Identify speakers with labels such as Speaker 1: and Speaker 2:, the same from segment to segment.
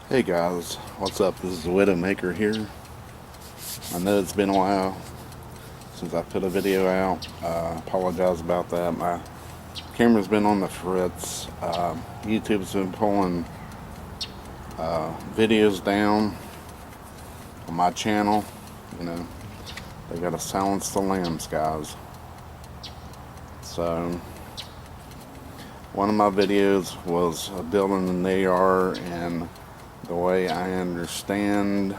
Speaker 1: Hey guys, what's up? This is the Widowmaker here. I know it's been a while since I put a video out. Apologize about that. My camera's been on the fritz. YouTube's been pulling videos down on my channel. You know, they gotta silence the lambs, guys. So, one of my videos was building an AR, and the way I understand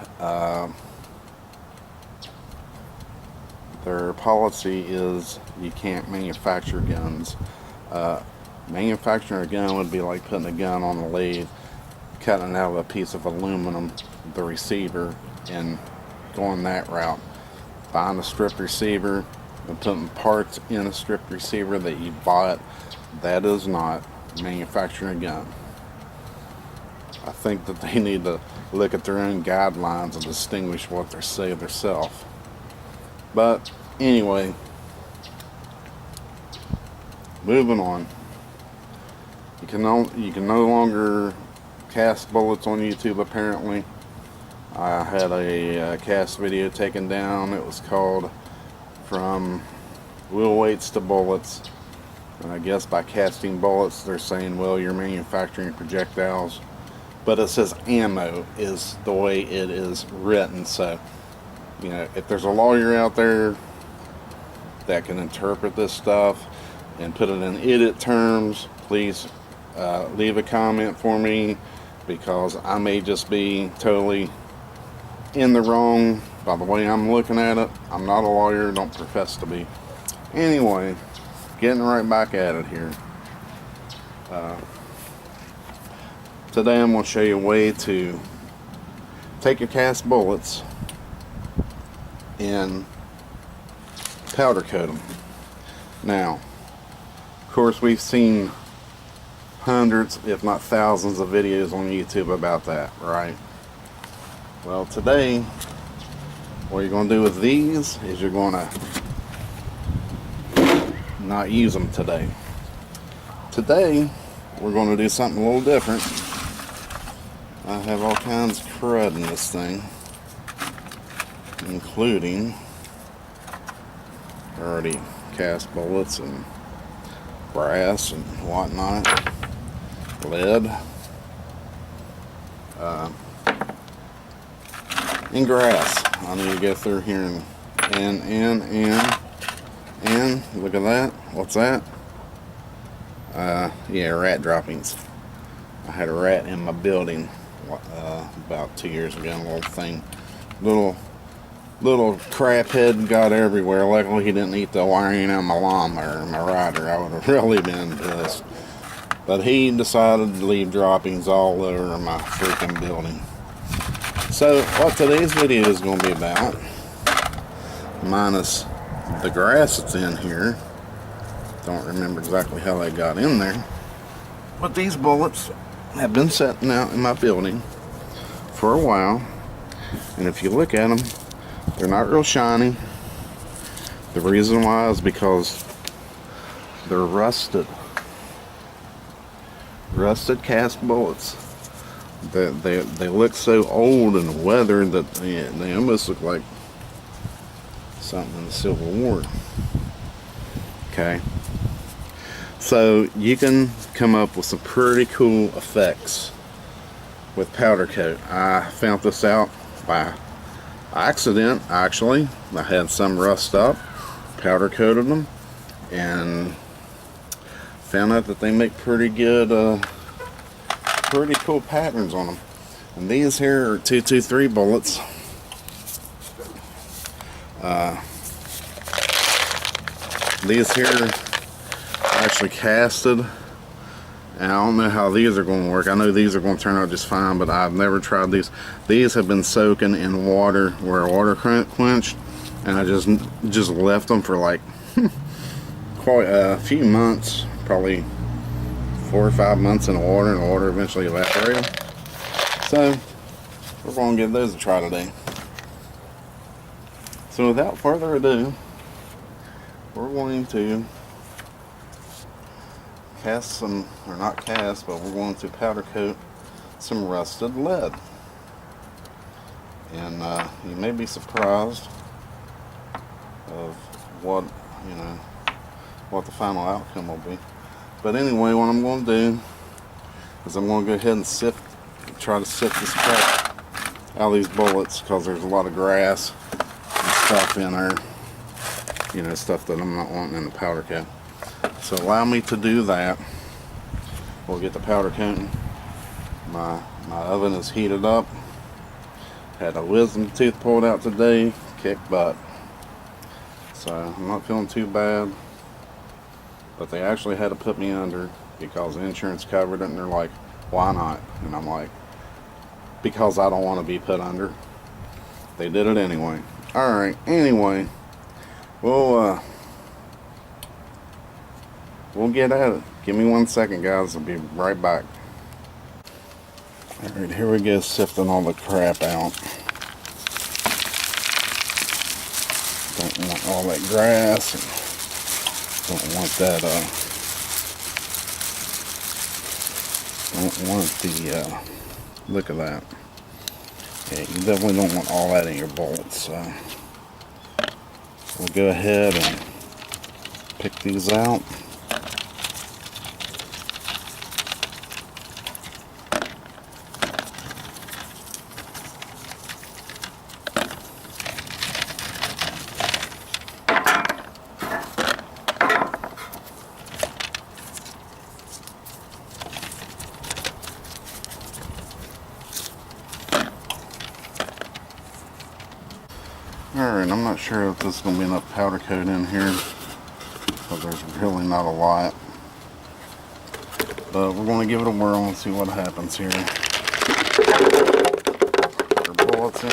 Speaker 1: their policy is you can't manufacture guns. Manufacturing a gun would be like putting a gun on a lathe, cutting out a piece of aluminum, the receiver, and going that route. Buying a stripped receiver and putting parts in a stripped receiver that you bought, that is not manufacturing a gun. I think that they need to look at their own guidelines and distinguish what they say themselves. But anyway, moving on. You can no longer cast bullets on YouTube. Apparently, I had a cast video taken down. It was called "From Wheel Weights to Bullets." And I guess by casting bullets, they're saying, well, you're manufacturing projectiles. But it says ammo is the way it is written. So, you know, if there's a lawyer out there that can interpret this stuff and put it in idiot terms, please leave a comment for me, because I may just be totally in the wrong by the way I'm looking at it. I'm not a lawyer, don't profess to be. Anyway, getting right back at it here. Today I'm going to show you a way to take your cast bullets and powder coat them. Now, of course, we've seen hundreds, if not thousands, of videos on YouTube about that, right? Well, today, what you're going to do with these is you're going to not use them today. Today, we're going to do something a little different. I have all kinds of crud in this thing, including already cast bullets and brass and whatnot, lead, and grass. I need to go through here and look at that. What's that? Yeah, rat droppings. I had a rat in my building about 2 years ago. A little thing, little crap head got everywhere. Luckily he didn't eat the wiring out my lawnmower, my rider. I would have really been pissed. But he decided to leave droppings all over my freaking building. So what today's video is going to be about, minus the grass that's in here, don't remember exactly how they got in there, but these bullets have been sitting out in my building for a while, and if you look at them, they're not real shiny. The reason why is because they're rusted cast bullets. They look so old and weathered that they almost look like something in the Civil War. Okay, so you can come up with some pretty cool effects with powder coat. I found this out by accident, actually. I had some rust up, powder coated them, and found out that they make pretty good, pretty cool patterns on them. And these here are 223 bullets. These here are actually casted, and I don't know how these are going to work. I know these are going to turn out just fine, but I've never tried these. These have been soaking in water where water quenched, and I just left them for like quite a few months, probably 4 or 5 months in the water, and the water eventually evaporated. So we're going to give those a try today. So without further ado, we're going to cast some, or not cast, but we're going to powder coat some rusted lead. And you may be surprised of what, you know, what the final outcome will be. But anyway, what I'm going to do is I'm going to go ahead and try to sift this crap out of these bullets, because there's a lot of grass and stuff in there, you know, stuff that I'm not wanting in the powder coat. So allow me to do that. We'll get the powder coating. My oven is heated up. Had a wisdom tooth pulled out today, kicked butt. So I'm not feeling too bad, but they actually had to put me under because the insurance covered it, and they're like, why not? And I'm like, because I don't want to be put under. They did it anyway. Alright, anyway, we'll get at it. Give me 1 second, guys. I'll be right back. Alright, here we go, sifting all the crap out. Don't want all that grass. Don't want that, don't want the, look at that. Yeah, you definitely don't want all that in your bolts. So we'll go ahead and pick these out. Alright, I'm not sure if there's going to be enough powder coat in here, but there's really not a lot. But we're going to give it a whirl and see what happens here. Put our bullets in.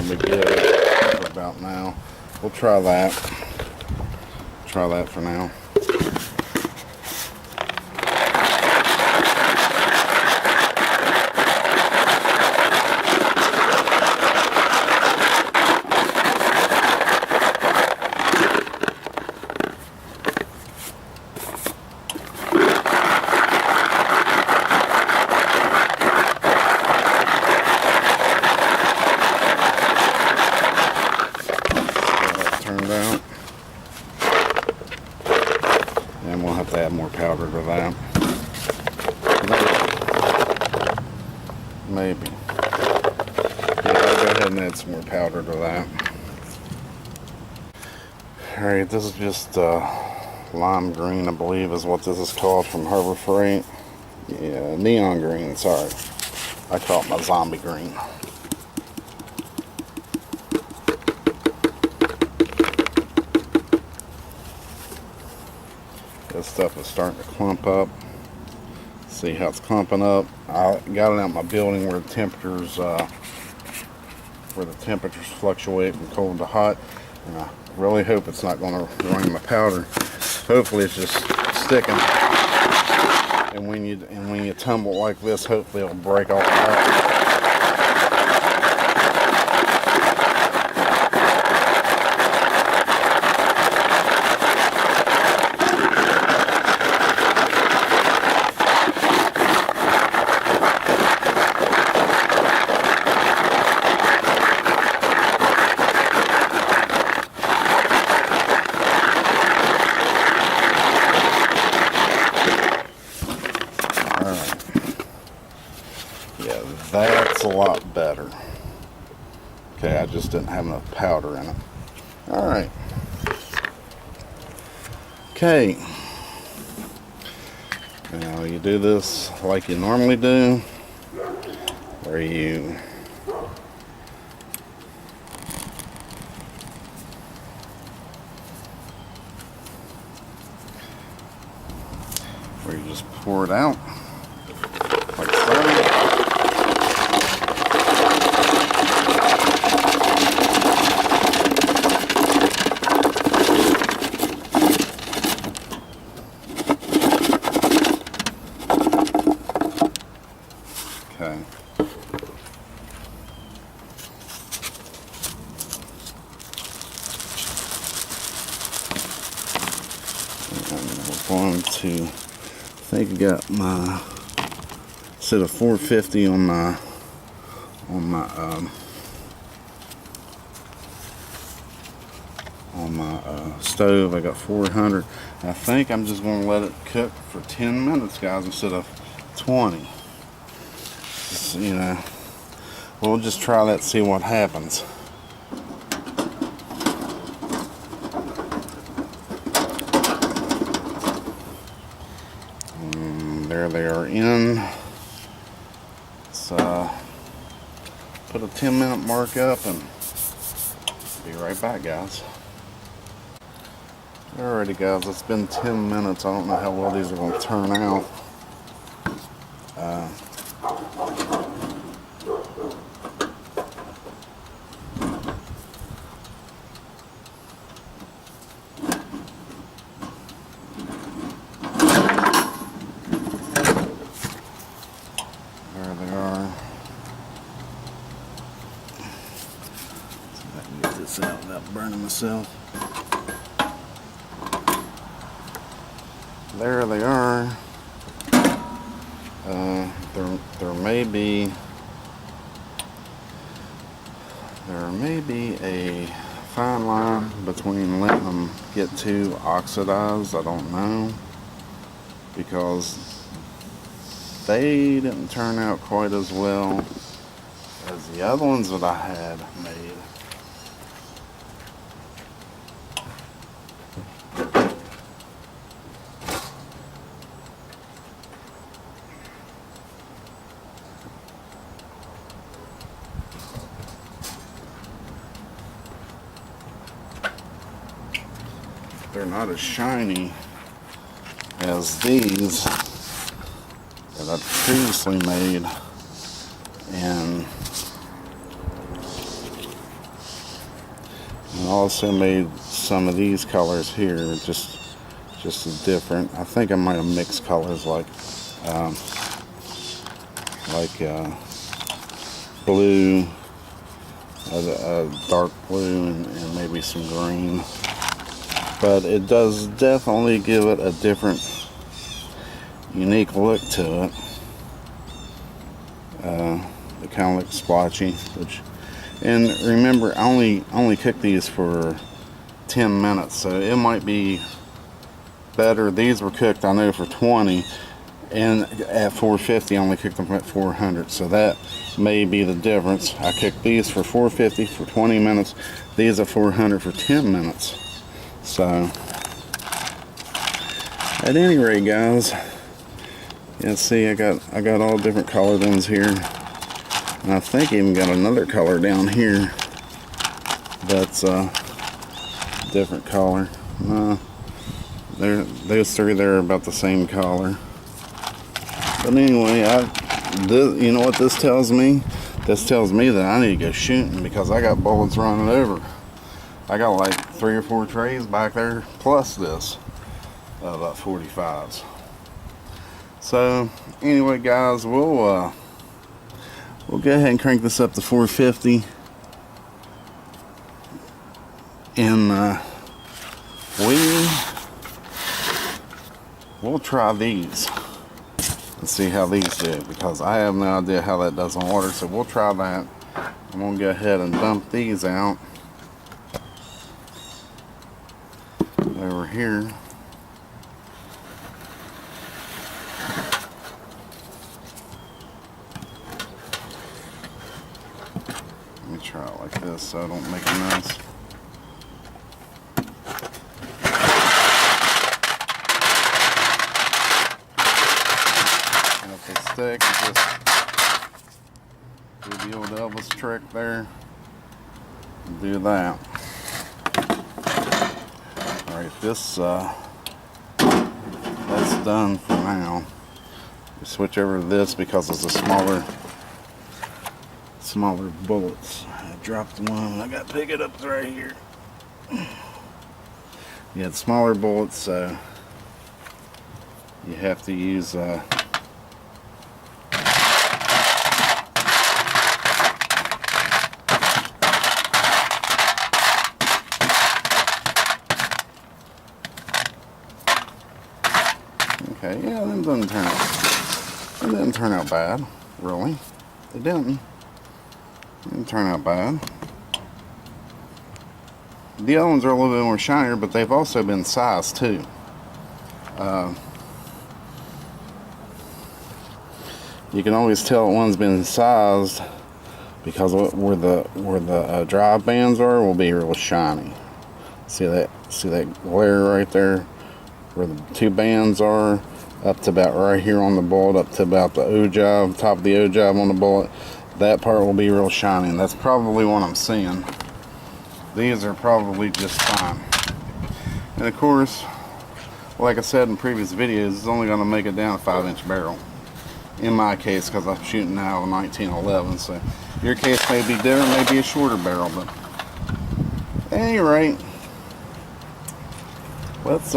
Speaker 1: Be good for about now. We'll try that. Try that for now. Out. And we'll have to add more powder to that. Maybe. Yeah, I'll go ahead and add some more powder to that. Alright, this is just lime green, I believe is what this is called, from Harbor Freight. Yeah, neon green, sorry. I call it my zombie green. This stuff is starting to clump up. See how it's clumping up. I got it out in my building where the temperatures fluctuate from cold to hot, and I really hope it's not going to ruin my powder. Hopefully it's just sticking, and when you tumble like this, hopefully it'll break all out. Yeah, that's a lot better. Okay, I just didn't have enough powder in it. Alright. Okay. Now you do this like you normally do, where you where you just pour it out like so. Okay. And we're going to, I think I got my set of 450 on my stove. I got 400. I think I'm just going to let it cook for 10 minutes, guys, instead of 20. Just, you know, we'll just try that, see what happens. There they are in. Let's put a 10-minute mark up and be right back, guys. Alrighty, guys, it's been 10 minutes. I don't know how well these are going to turn out. There they are. See if I can get this out without burning myself. There they are. There may be a fine line between letting them get too oxidized. I don't know, because they didn't turn out quite as well as the other ones that I had made. They're not as shiny as these that I previously made, and I also made some of these colors here just as different. I think I might have mixed colors like blue, a dark blue, and maybe some green. But it does definitely give it a different, unique look to it. It kind of looks splotchy, and remember, I only cooked these for 10 minutes, so it might be better. These were cooked, I know, for 20, and at 450 I only cooked them at 400, so that may be the difference. I cooked these for 450 for 20 minutes, these are 400 for 10 minutes. So, at any rate, guys, yeah, see, I got all different colored ones here, and I think I even got another color down here that's a different color. Those three there are about the same color. But anyway, you know what this tells me? This tells me that I need to go shooting, because I got bullets running over. I got like 3 or 4 trays back there, plus this, about 45s. So anyway, guys, we'll go ahead and crank this up to 450, and we'll try these and see how these do, because I have no idea how that does on water. So we'll try that. I'm gonna go ahead and dump these out over here. Let me try it like this so I don't make a mess. And if they stick, just do the old Elvis trick there. Do that. Alright, that's done for now. We switch over to this because it's a smaller bullets. I dropped one. I got to pick it up right here. You had smaller bullets, so you have to use okay, yeah, that didn't turn out bad, really. It didn't turn out bad. The other ones are a little bit more shinier, but they've also been sized too. You can always tell one's been sized because where the drive bands are will be real shiny. See that glare right there, where the two bands are, up to about right here on the bullet, up to about the ogive, top of the ogive on the bullet. That part will be real shiny, and that's probably what I'm seeing. These are probably just fine. And of course, like I said in previous videos, it's only going to make it down a 5-inch barrel. In my case, because I'm shooting now a 1911, so your case may be different, maybe a shorter barrel, but at any rate, let's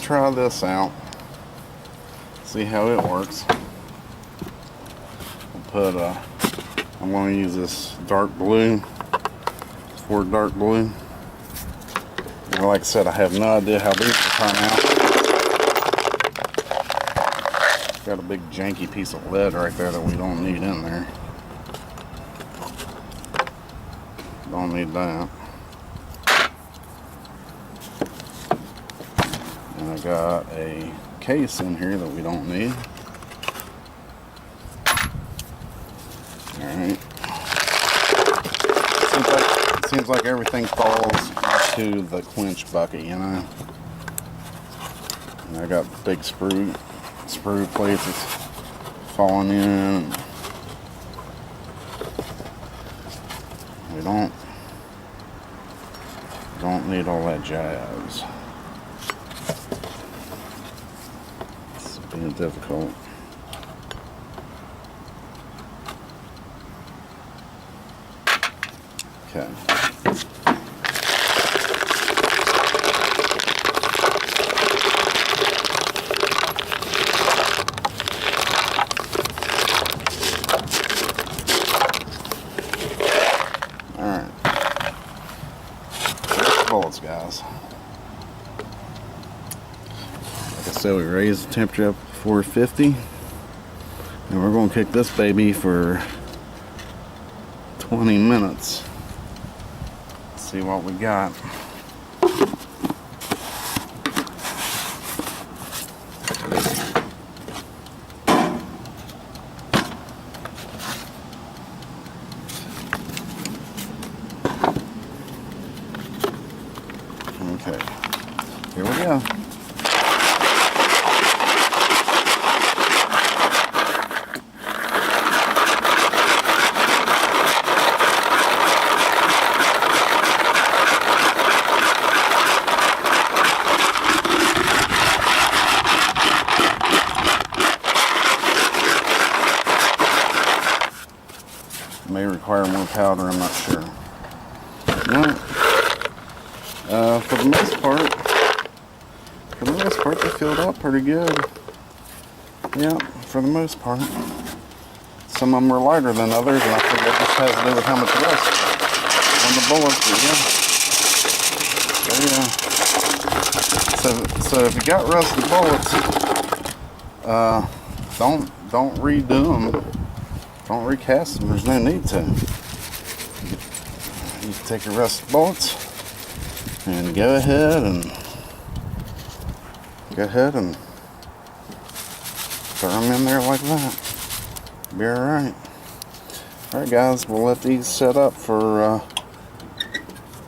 Speaker 1: try this out. See how it works. We'll put I'm going to use this dark blue, Ford dark blue. And like I said, I have no idea how these will turn out. Got a big janky piece of lead right there that we don't need in there. Don't need that. And I got a case in here that we don't need. Alright. Seems like everything falls into the clinch bucket, you know. And I got big sprue plates that's falling in. We don't need all that jazz. It's being difficult. Okay. Alright. Bullets, guys. Like I said, we raised the temperature up to 450. And we're going to kick this baby for 20 minutes. See what we got. Okay, here we go. May require more powder, I'm not sure. No. For the most part, they filled up pretty good. Yeah, for the most part. Some of them are lighter than others, and I think that just has to do with how much rust on the bullets. So if you got rusty bullets, don't redo them. Don't recast them. There's no need to. You can take your rusty bullets and go ahead and throw them in there like that. Be alright. Alright guys, we'll let these set up for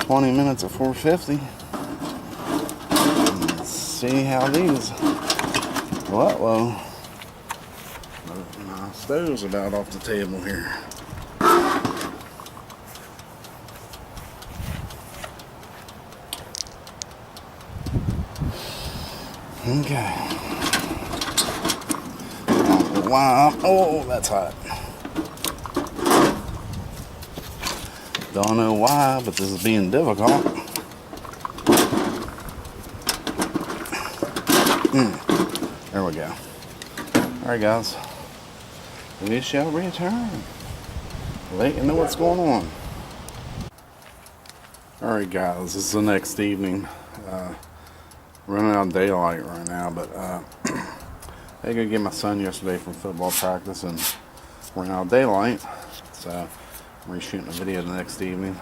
Speaker 1: 20 minutes at 450. And see how these. Whoa. My stove's about off the table here. Okay. Wow. Oh, that's hot. Don't know why, but this is being difficult. There we go. Alright, guys. We shall return. Let you know what's going on. Alright, guys. This is the next evening. Running out of daylight right now, but I had to get my son yesterday from football practice and ran out of daylight. So I'm reshooting a video the next evening.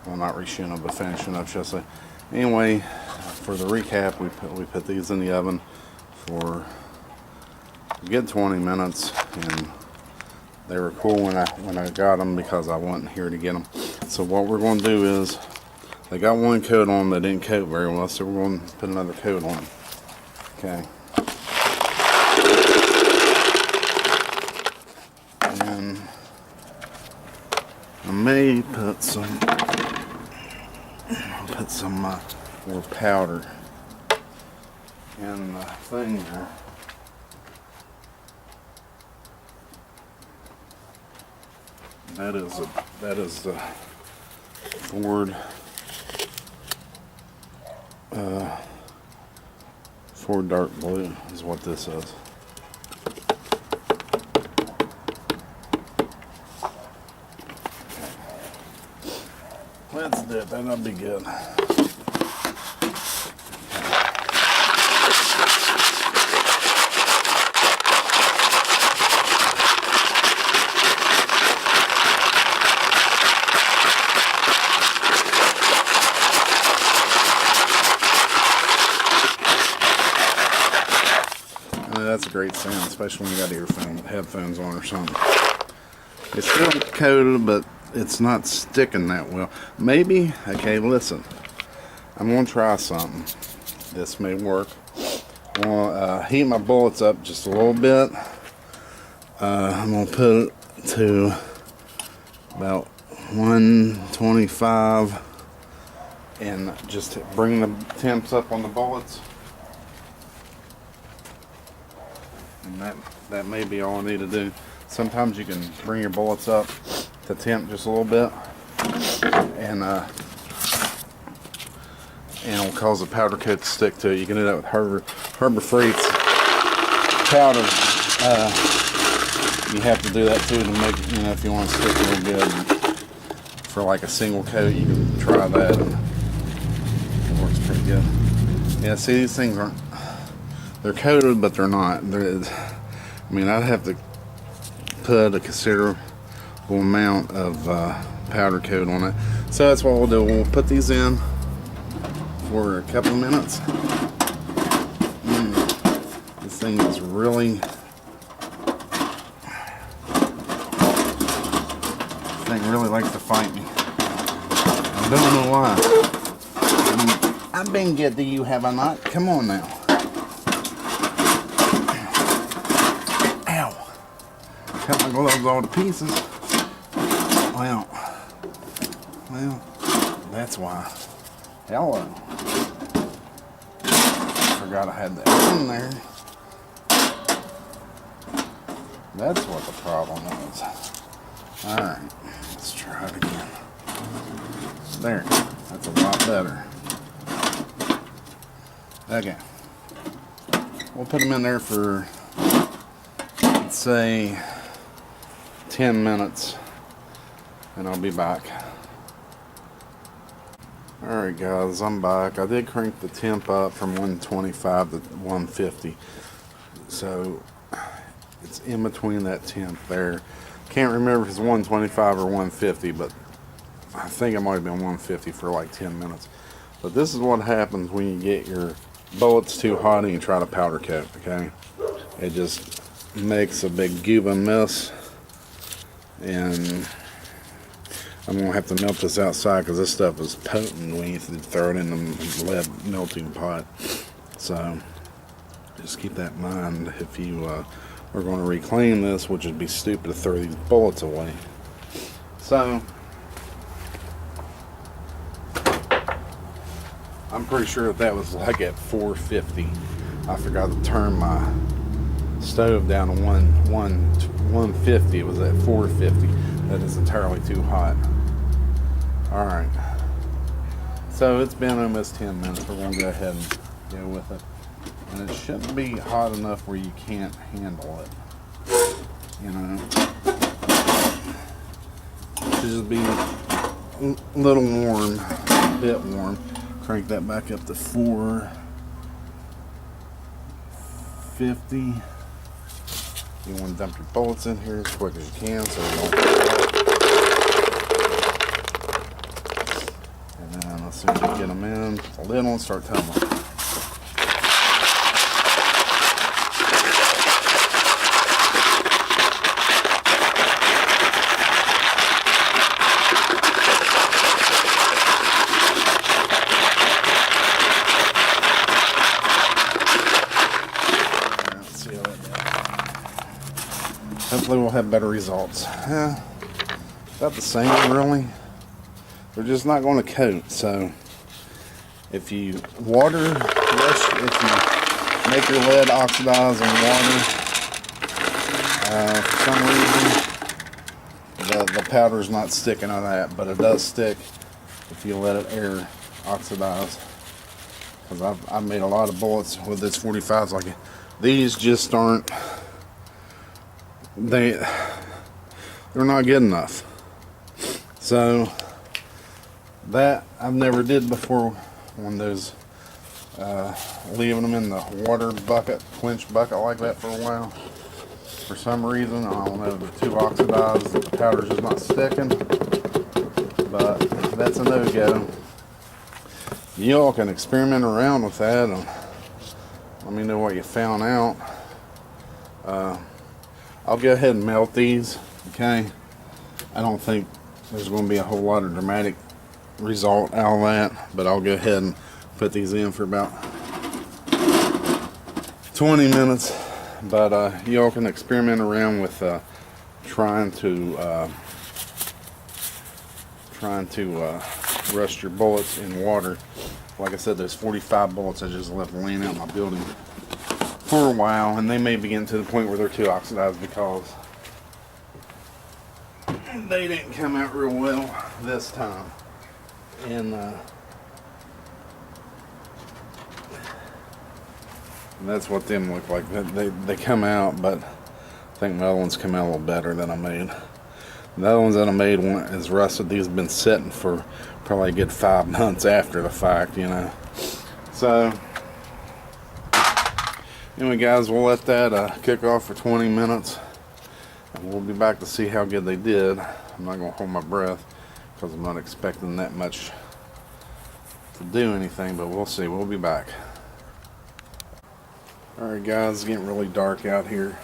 Speaker 1: Well, not reshooting them, but finishing up, should I say. Anyway, for the recap, we put these in the oven for a good 20 minutes, and they were cool when I got them because I wasn't here to get them. So what we're going to do is, they got one coat on them that didn't coat very well, so we're going to put another coat on them. Okay. And I may put some more powder in the thing there. That is the Ford Dark Blue is what this is. Let's do it. That'll be good. That's a great sound, especially when you got headphones on or something. It's still coated, but it's not sticking that well. Maybe, okay, listen. I'm going to try something. This may work. I'm going to heat my bullets up just a little bit. I'm going to put it to about 125 and just bring the temps up on the bullets. And that may be all I need to do. Sometimes you can bring your bullets up to temp just a little bit, and it'll cause the powder coat to stick to it. You can do that with Harbor Freight's powder. You have to do that too to make, if you want to stick real good. For like a single coat, you can try that. It works pretty good. Yeah, see, these things aren't. They're coated, but they're not. I'd have to put a considerable amount of powder coat on it. So that's what we'll do. We'll put these in for a couple of minutes. This thing is really... This thing really likes to fight me. I don't know why. I've been good to you, have I not? Come on now. Cut my gloves all to pieces. Well, that's why. Hello. Forgot I had that in there. That's what the problem is. Alright, let's try it again. There, that's a lot better. Okay. We'll put them in there for, let's say, 10 minutes, and I'll be back. Alright guys, I'm back. I did crank the temp up from 125 to 150, so it's in between that temp there. Can't remember if it's 125 or 150, but I think it might have been 150 for like 10 minutes. But this is what happens when you get your bullets too hot and you try to powder coat, okay? It just makes a big gooba mess. And I'm going to have to melt this outside because this stuff is potent when you throw it in the lead melting pot. So just keep that in mind if you are going to reclaim this, which would be stupid to throw these bullets away. So I'm pretty sure that was like at 450. I forgot to turn my stove down to 150. It was at 450. That is entirely too hot. Alright. So it's been almost 10 minutes. We're going to go ahead and go with it. And it shouldn't be hot enough where you can't handle it. You know. It should just be a little warm. A bit warm. Crank that back up to 450. You want to dump your bullets in here as quick as you can so they don't fall out. And then as soon as you get them in, put the lid on, start tumbling. Hopefully we'll have better results. Yeah, about the same really. They're just not going to coat. So if you water, if you make your lead oxidize in water, for some reason the powder's not sticking on that, but it does stick if you let it air oxidize. Because I've made a lot of bullets with this 45s like it. These just aren't. They're not good enough. So that I've never did before. One of those leaving them in the water bucket, quench bucket like that for a while. For some reason, I don't know, they're too oxidized, the powder's just not sticking. But that's a no-go. Y'all can experiment around with that and let me know what you found out. I'll go ahead and melt these, okay? I don't think there's going to be a whole lot of dramatic result out of that, but I'll go ahead and put these in for about 20 minutes. But y'all can experiment around with trying to rust your bullets in water. Like I said, there's 45 bullets I just left laying out in my building for a while, and they may be getting to the point where they're too oxidized because they didn't come out real well this time. And that's what them look like. They come out, but I think my other ones come out a little better than I made. The other ones that I made is rusted. These have been sitting for probably a good 5 months after the fact, you know. So anyway, guys, we'll let that cook off for 20 minutes. And we'll be back to see how good they did. I'm not going to hold my breath because I'm not expecting that much to do anything, but we'll see. We'll be back. Alright, guys, it's getting really dark out here.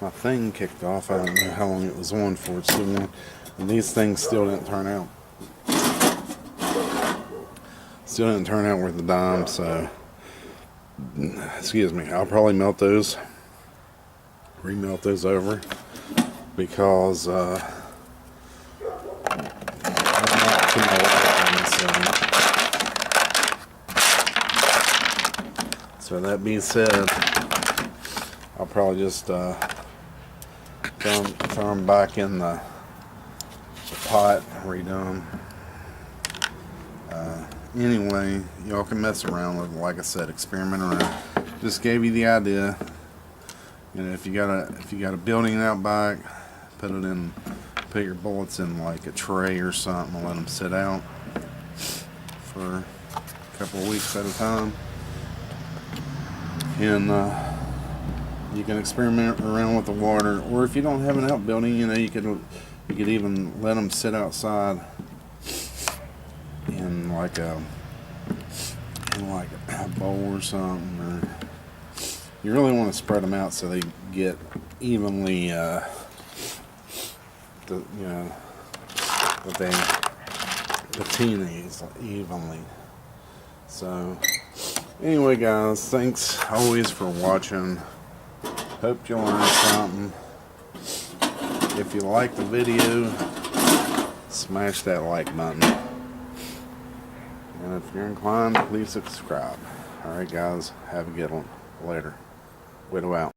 Speaker 1: My thing kicked off. I don't know how long it was on for. It's still on. And these things still didn't turn out. Still didn't turn out worth a dime, so excuse me, I'll probably melt those, remelt those over, because I'm not too so that being said, I'll probably just throw them back in the pot, redo them. Anyway, y'all can mess around with it. Like I said, experiment around. Just gave you the idea. You know, if you got a building out back, put your bullets in like a tray or something and let them sit out for a couple of weeks at a time. And you can experiment around with the water, or if you don't have an outbuilding, you know, you could even let them sit outside in like a bowl or something. Or you really want to spread them out so they get evenly, patina evenly. So anyway, guys, thanks always for watching. Hope you learned something. If you like the video, smash that like button. And if you're inclined, please subscribe. Alright guys, have a good one. Later. Widow out.